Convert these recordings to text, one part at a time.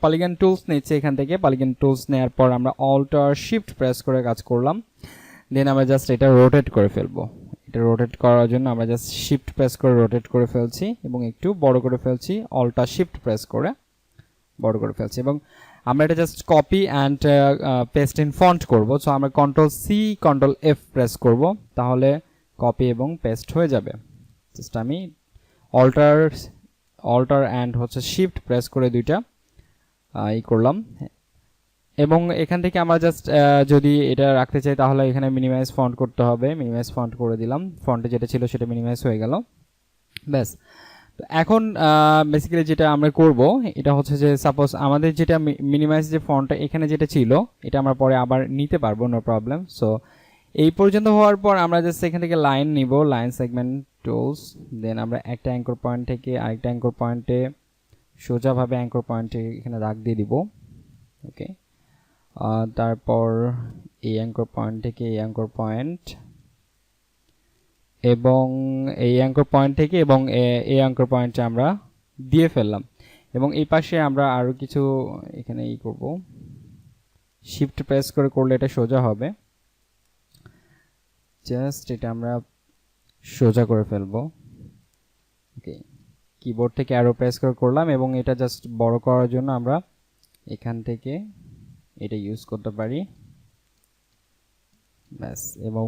Polygon tools নিচ্ছে এখান থেকে। পলিগন টুলস নেওয়ার পর আমরা অল্ট আর শিফট প্রেস করে কাজ করলাম। দেন আমরা জাস্ট এটা রোটেট করে ফেলবো। এটা রোটেট করার জন্য আমরা জাস্ট শিফট প্রেস করে রোটেট করে ফেলছি এবং একটু বড় করে ফেলছি। অল্ট আর শিফট প্রেস করে বড় করে ফেলছি এবং আমরা এটা just copy and paste in font করব। সো আমরা control C control F press করব, তাহলে কপি এবং পেস্ট হয়ে যাবে। জাস্ট আমি অল্টার অ্যান্ড হচ্ছে শিফট প্রেস করে দুইটা করলাম এবং এখান থেকে আমরা জাস্ট যদি এটা রাখতে চাই তাহলে এখানে মিনিমাইজ ফন্ট করতে হবে। মিনিমাইজ ফন্ট করে দিলাম, ফন্টে যেটা ছিল সেটা মিনিমাইজ হয়ে গেল। ব্যাস, তো এখন বেসিক্যালি যেটা আমরা করব এটা হচ্ছে যে সাপোজ আমাদের যেটা মিনিমাইজ যে ফন্টটা এখানে যেটা ছিল এটা আমরা পরে আবার নিতে পারবো, নো প্রবলেম। সো এই পর্যন্ত হওয়ার পর আমরা জাস্ট এখান থেকে লাইন নিব, লাইন সেগমেন্ট টুলস। দেন আমরা একটা অ্যাঙ্কর পয়েন্ট থেকে আরেকটা অ্যাঙ্কর পয়েন্টে সোজাভাবে অ্যাঙ্কর পয়েন্টে এখানে দাগ দিয়ে দিব। ওকে, তারপর এই অ্যাঙ্কর পয়েন্ট থেকে এই অ্যাঙ্কর পয়েন্ট এবং এই অ্যাঙ্কর পয়েন্ট থেকে এবং এই অ্যাঙ্কর পয়েন্টে আমরা দিয়ে ফেললাম এবং এই পাশে আমরা আরও কিছু এখানে করব। শিফট প্রেস করে করলে এটা সোজা হবে। জাস্ট এটা আমরা সোজা করে ফেলবো। ওকে, কিবোর্ড থেকে অ্যারো প্রেস করে করলাম এবং এটা জাস্ট বড় করার জন্য আমরা এখান থেকে এটা ইউজ করতে পারি। ব্যাস, এবং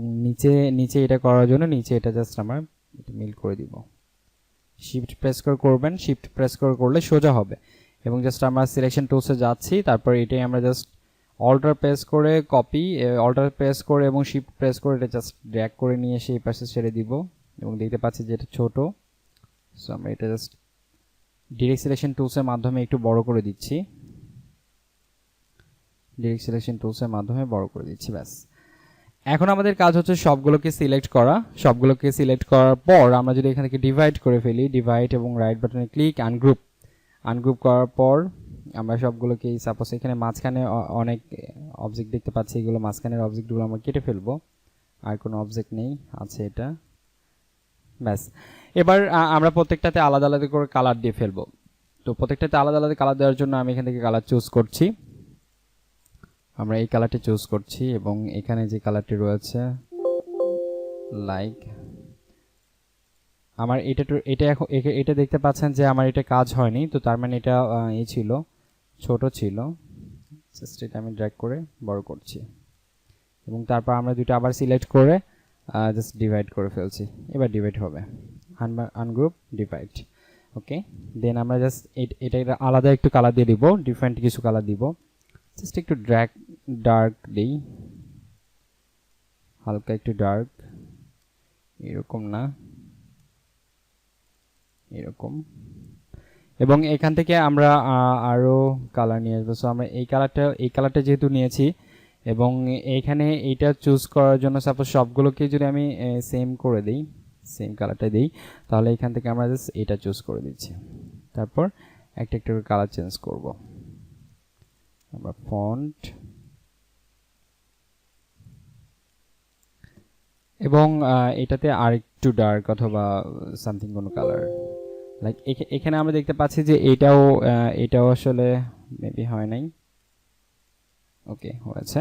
নিচে এটা করার জন্য নিচে এটা জাস্ট আমরা এটা মিল করে দিব। শিফট প্রেস করে করবেন, শিফট প্রেস করে করলে সোজা হবে এবং জাস্ট আমরা সিলেকশন টুলসে যাচ্ছি। তারপর এটাই আমরা জাস্ট অল্টার প্রেস করে কপি, অল্টার প্রেস করে এবং শিফট প্রেস করে এটা জাস্ট ড্র্যাগ করে নিয়ে এসে এই পাশে ছেড়ে দিব এবং দেখতে পাচ্ছি যে এটা ছোট। সো আমরা এটা জাস্ট ডিরেক্ট সিলেকশন টুলসের মাধ্যমে একটু বড় করে দিচ্ছি। ডিরেক্ট সিলেকশন টুলসের মাধ্যমে বড় করে দিচ্ছি। ব্যাস, এখন আমাদের কাজ হচ্ছে সবগুলোকে সিলেক্ট করা। সবগুলোকে সিলেক্ট করার পর আমরা যদি এখান থেকে ডিভাইড করে ফেলি, ডিভাইড এবং রাইট বাটনে ক্লিক আনগ্রুপ করার পর আমরা সবগুলোকে সাপোজ এখানে মাঝখানে অনেক অবজেক্ট দেখতে পাচ্ছি, এগুলো মাঝখানের অবজেক্টগুলো আমরা কেটে ফেলবো। আর কোনো অবজেক্ট নেই, আছে এটা। ব্যাস, এবার আমরা প্রত্যেকটাতে আলাদা আলাদা করে কালার দিয়ে ফেলবো। তো প্রত্যেকটাতে আলাদা আলাদা কালার দেওয়ার জন্য আমি এখান থেকে কালার চুজ করছি। আমরা এই কালারটি চুজ করছি এবং এখানে যে কালারটি রয়েছে লাইক আমার এটা দেখতে পাচ্ছেন যে আমার এটা কাজ হয়নি, তো তার মানে এটা এই ছিল, ছোট ছিল। জাস্ট এটা আমি ড্র্যাগ করে বড় করছি এবং তারপর আমরা দুটো আবার সিলেক্ট করে জাস্ট ডিভাইড করে ফেলছি। এবার ডিভাইড হবে, আনগ্রুপ ডিভাইড। ওকে, দেন আমরা জাস্ট এটা আলাদা একটু কালার দিয়ে দিব, ডিফারেন্ট কিছু কালার দিব। জাস্ট একটু ডার্ক দিই, হালকা একটু ডার্ক, এরকম না, এরকম। এবং এখান থেকে আমরা আরো কালার নিয়ে আসবো। সো আমরা এই কালারটা যেহেতু নিয়েছি এবং এইখানে এইটা চুজ করার জন্য সাপোজ সবগুলোকে যদি আমি সেম করে দিই, সেম কালারটা দিই, তাহলে এখান থেকে আমরা জাস্ট এটা চুজ করে দিচ্ছি। তারপর একটা একটা করে কালার চেঞ্জ করব। আমরা ফন্ট এবং এটাতে আরেকটু ডার্ক অথবা সামথিং কোনো কালার, লাইক এখানে আমরা দেখতে পাচ্ছি যে এটাও আসলে মেবি হয় নাই। ওকে, হয়েছে।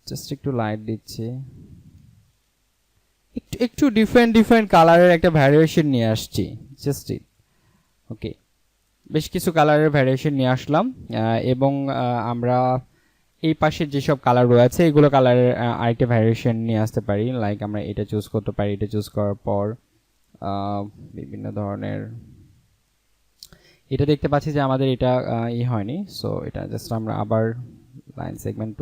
জাস্ট একটু লাইট দিচ্ছি, একটু ডিফারেন্ট কালারের একটা ভ্যারিয়েশন নিয়ে আসছি, জাস্ট ইট। ওকে, বেশ কিছু কালারের ভ্যারিয়েশন নিয়ে আসলাম এবং আমরা এই পাশে যেসব কালার রয়েছে এগুলো কালারের আরেকটা ভ্যারিয়েশন নিয়ে আসতে পারি। লাইক আমরা এটা চুজ করতে পারি, এটা চুজ করার পর বিভিন্ন ধরনের, এটা দেখতে পাচ্ছি যে আমাদের এটা হয়নি। সো এটা জাস্ট আমরা আবার লাইন সেগমেন্ট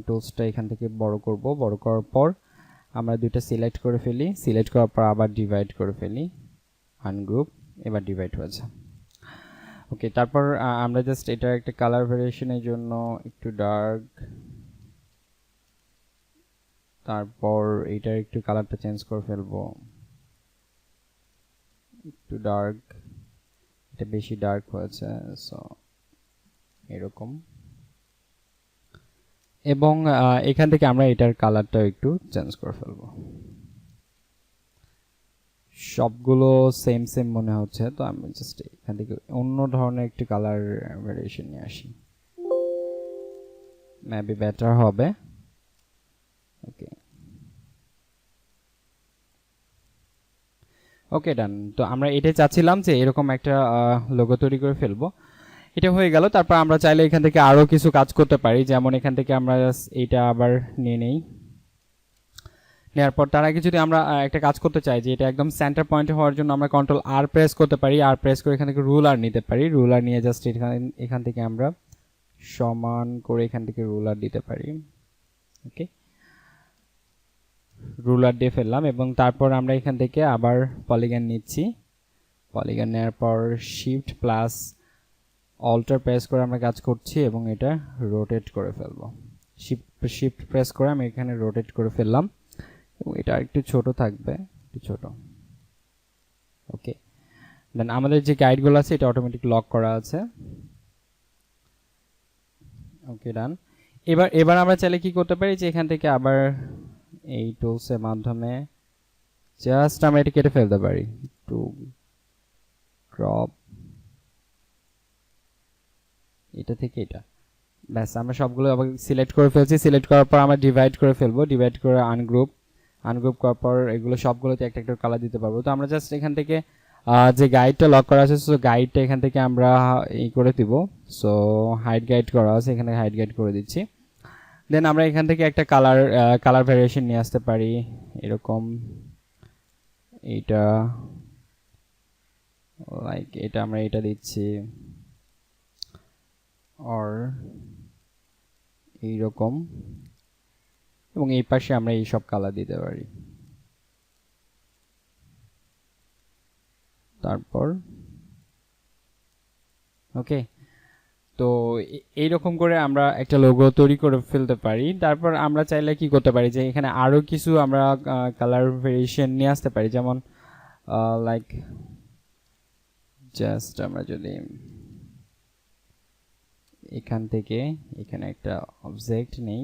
টুলসটা এখান থেকে বড় করব। বড় করার পর আমরা দুইটা সিলেক্ট করে ফেলি, সিলেক্ট করার পর আবার ডিভাইড করে ফেলি, আনগ্রুপ, এবার ডিভাইড হয়েছে। ওকে, তারপর আমরা জাস্ট এটা একটা কালার ভেরিয়েশনের জন্য একটু ডার্ক, তারপর এটার একটু কালারটা চেঞ্জ করে ফেলবো, একটু ডার্ক, এটা বেশি ডার্ক হয়েছে, সো এরকম। এবং এখান থেকে আমরা এটার কালারটা একটু চেঞ্জ করে ফেলবো, সবগুলো সেম সেম মনে হচ্ছে, তো আমি জাস্ট এখান থেকে অন্য ধরনের একটি কালার ভেরিয়েশন নিয়ে আসি, মেবি বেটার হবে। ওকে ওকে ডান। তো আমরা এটাই চাচ্ছিলাম যে এরকম একটা লোগো তৈরি করে ফেলবো। এটা হয়ে গেল। তারপর আমরা চাইলে এখান থেকে আরো কিছু কাজ করতে পারি, যেমন এখান থেকে আমরা এটা আবার নিয়ে নেই। নেওয়ার পর তার আগে যদি আমরা একটা কাজ করতে চাই যে এটা একদম সেন্টার পয়েন্টে হওয়ার জন্য আমরা কন্ট্রোল আর প্রেস করতে পারি। আর প্রেস করে এখান থেকে রুলার নিতে পারি। রুলার নিয়ে জাস্ট এখান থেকে আমরা সমান করে এখান থেকে রুলার দিতে পারি। ওকে, রুলার দিয়ে ফেললাম এবং তারপর আমরা এখান থেকে আবার পলিগন নিচ্ছি। পলিগন নেওয়ার পর শিফট প্লাস অল্টার প্রেস করে আমরা কাজ করছি এবং এটা রোটেট করে ফেলবো। শিফট প্রেস করে আমি এখানে রোটেট করে ফেললাম এবং এটা একটু ছোট থাকবে, একটু ছোট। ওকে, দেন আমাদের যে গাইডগুলো আছে এটা অটোমেটিক লক করা আছে। ওকে ডান। এবার আমরা চাইলে কি করতে পারি যে এখান থেকে আবার এই টুলসের মাধ্যমে জাস্ট আমরা এটা কেটে ফেলতে পারি। টু ক্রপ এটা থেকে এটা, ব্যাস আমরা সবগুলো আবার সিলেক্ট করে ফেলছি। সিলেক্ট করার পর আমরা ডিভাইড করে ফেলবো। ডিভাইড করে আনগ্রুপ করার পর এগুলো সবগুলোতে একটা একটা কালার দিতে পারবো। তো আমরা জাস্ট এখান থেকে যে গাইডটা লক করা আছে, সো গাইডটা এখান থেকে আমরা এই করে দিব। সো হাইড গাইড করা আছে, এখানে হাইড গাইড করে দিচ্ছি। দেন আমরা এখান থেকে একটা কালার ভ্যারিয়েশন নিয়ে আসতে পারি, এরকম। এইটা লাইক এটা আমরা এটা দিচ্ছি, আর এইরকম, এবং এই পাশে আমরা এই সব কালার দিতে পারি। তারপর ওকে, তো এইরকম করে আমরা একটা লোগো তৈরি করে ফেলতে পারি। তারপর আমরা চাইলে কি করতে পারি যে এখানে আরো কিছু আমরা কালার ভেরিয়েশন নিয়ে আসতে পারি, যেমন লাইক জাস্ট আমরা যদি এখান থেকে এখানে একটা অবজেক্ট নেই,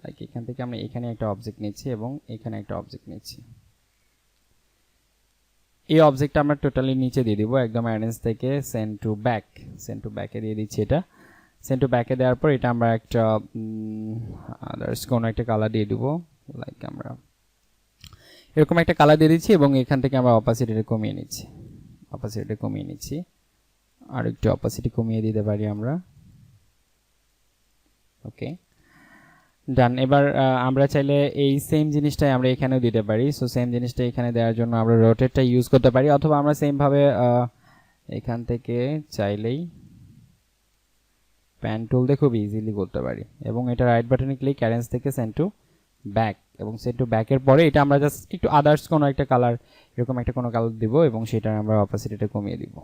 লাইক এখান থেকে আমরা এখানে একটা অবজেক্ট নিচ্ছি এবং এখানে একটা অবজেক্ট নিচ্ছি। এই অবজেক্টটা আমরা টোটালি নিচে দিয়ে দিব, একদম অ্যারেঞ্জ থেকে সেন্ড টু ব্যাকে দিয়ে দিচ্ছি। এটা সেন্ড টু ব্যাকে দেওয়ার পর এটা আমরা একটা আদার্স কোনো একটা কালার দিয়ে দিব, লাইক আমরা এরকম একটা কালার দিয়ে দিচ্ছি এবং এখান থেকে আমরা অপাসিটিটা কমিয়ে নিচ্ছি। আর একটু অপাসিটি কমিয়ে দিতে পারি আমরা। ওকে ডান। এবার আমরা চাইলে এই সেম জিনিসটাই আমরা এখানেও দিতে পারি। সো সেম জিনিসটা এখানে দেওয়ার জন্য আমরা রোটেটটা ইউজ করতে পারি, অথবা আমরা সেম ভাবে এখান থেকে চাইলেই প্যান টুল দিয়ে খুব ইজিলি করতে পারি এবং এটা রাইট বাটনে ক্লিক, অ্যারেঞ্জ থেকে সেন্ড টু ব্যাক, এবং সেন্ড টু ব্যাকের পরে এটা আমরা জাস্ট একটু আদার্স কোনো একটা কালার, এরকম একটা কোনো কালার দিব এবং সেটা আমরা অপাসিটিটা কমিয়ে দিব।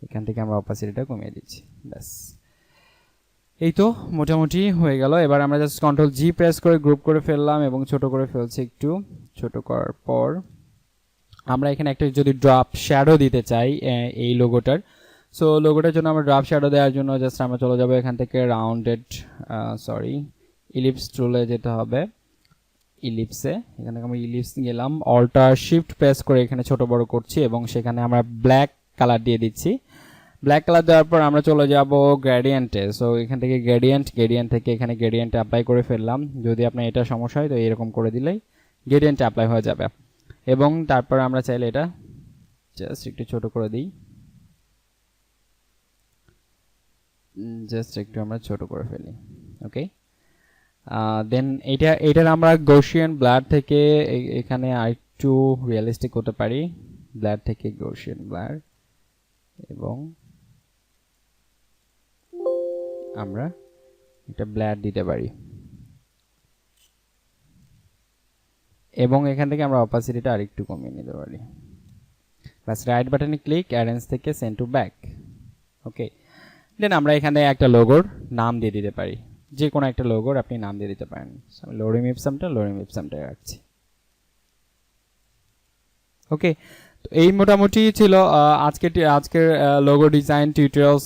এখান থেকে আমরা অপাসিটিটা কমিয়ে দিচ্ছি, ব্যাস। এই তো মোটামুটি হয়ে গেল। এবার আমরা জাস্ট কন্ট্রোল জি প্রেস করে গ্রুপ করে ফেললাম এবং ছোট করে ফেলছি। একটু ছোট করার পর আমরা এখানে একটা যদি ড্রপ শ্যাডো দিতে চাই এই লোগোটার, সো লোগোটার জন্য আমরা ড্রপ শ্যাডো দেওয়ার জন্য জাস্ট আমরা চলে যাব এখান থেকে ইলিপস টুলে যেতে হবে। ইলিপসে এখান থেকে আমরা ইলিপস গেলাম, অল্টার শিফট প্রেস করে এখানে ছোট বড় করছি এবং সেখানে আমরা ব্ল্যাক কালার দিয়ে দিচ্ছি। ব্ল্যাক কালার দেওয়ার পর আমরা চলে যাব গ্রেডিয়েন্টে। সো এখান থেকে গ্রেডিয়েন্ট থেকে এখানে গ্রেডিয়েন্টে অ্যাপ্লাই করে ফেললাম। যদি আপনার এটা সমস্যা হয় তো এরকম করে দিলেই গ্রেডিয়েন্টে অ্যাপ্লাই হয়ে যাবে। এবং তারপর আমরা চাইলে এটা জাস্ট একটু ছোট করে দিই, জাস্ট একটু আমরা ছোট করে ফেলি। ওকে, দেন এটার আমরা গৌসিয়ান ব্লার থেকে এখানে আরেকটু রিয়েলিস্টিক করতে পারি। ব্লার থেকে গৌসিয়ান ব্লার, এবং আমরা এটা ব্লার দিতে পারি এবং এখান থেকে আমরা অপাসিটিটা আরেকটু কমিয়ে নিতে পারি। বাস রাইট বাটনে ক্লিক, অ্যারেঞ্জ থেকে সেন্ড টু ব্যাক। ওকে, দেন আমরা এখানে একটা লোগোর নাম দিয়ে দিতে পারি, যে কোনো একটা লোগোর আপনি নাম দিয়ে দিতে পারেন। লরিম ইপসামটা রাখছি। ওকে, তো এই মোটামুটি ছিল আজকের লোগো ডিজাইন টিউটোরিয়ালস।